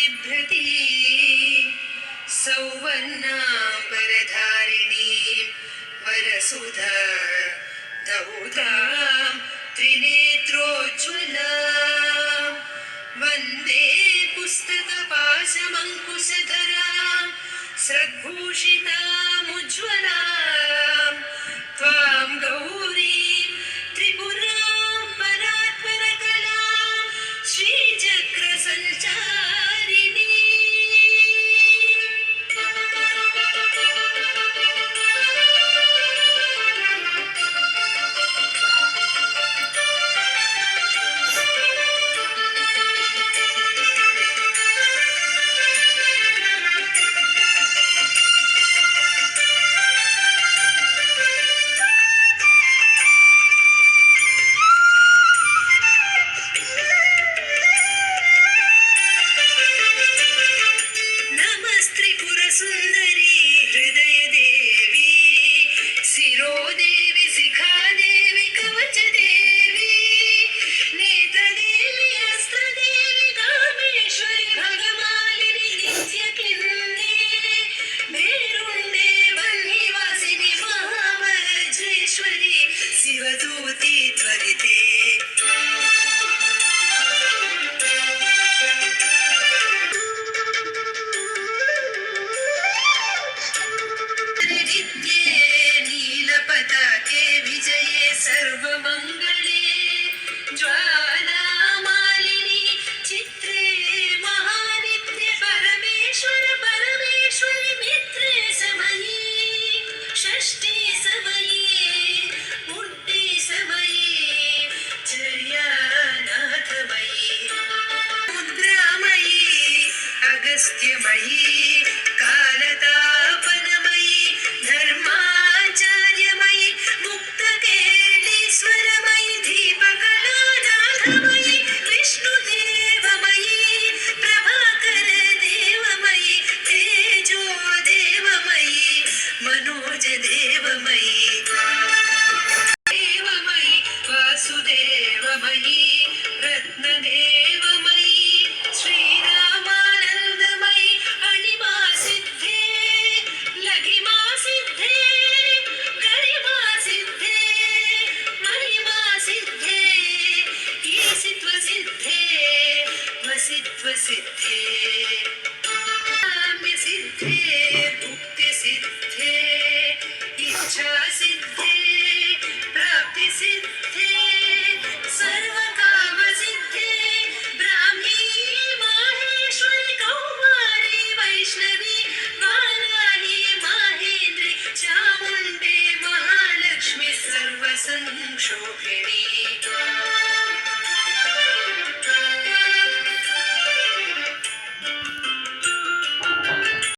बिभ्रती सौवर्णाम्बरधारिणी वरसुधा दौतां त्रिनेत्रोज्ज्वला वन्दे पुस्तकपाशमङ्कुशधरां स्रग्भूषितामुज्ज्वलां त्वां गौरीं त्रिपुरां परात्परकलां श्रीचक्रसञ्चारिणी। सुंदरी हृदय देवी शिरो देवी शिखा देवी कवच देवी नेत्र देवी अस्त्र देवी कामेश्वरी भगमालिनी नित्य क्लिन्ने मेरुण्डे वह्निवासिनी महावज्रेश्वरी शिवदूती त्वरिते नीलपताके विजये सर्वमङ्गले ज्वालामालिनी चित्रे महानित्य परमेश्वरी मित्रे समये षष्ठी समये मुक्ति समये चर्यानाथमयी मुद्रामयी अगस्त्यमयी कालतापनमयी धर्माचार्यमयी मुक्तकेलीश्वरमयी दीपकलानाथमयी विष्णुदेवमयी प्रभाकरदेवमयी तेजोदेवमयी मनोजदेवमयी देवमयी वासुदेवमयी रत्नदेवमयी श्रीरामानन्दमयी अणिमा सिद्धे लघिमा सिद्धे गरिमा सिद्धे महिमा सिद्धे ईशित्व सिद्धे वसित्व सिद्धे काम्य सिद्धे भुक्ति सिद्धे इच्छा सिद्धे प्राप्ति सिद्धे सर्वकाम सिद्धे ब्राह्मी माहेश्वरी कौमारी वैष्णवी वाराही माहेन्द्री चामुण्डे महालक्ष्मी सर्वसंशोभिनी।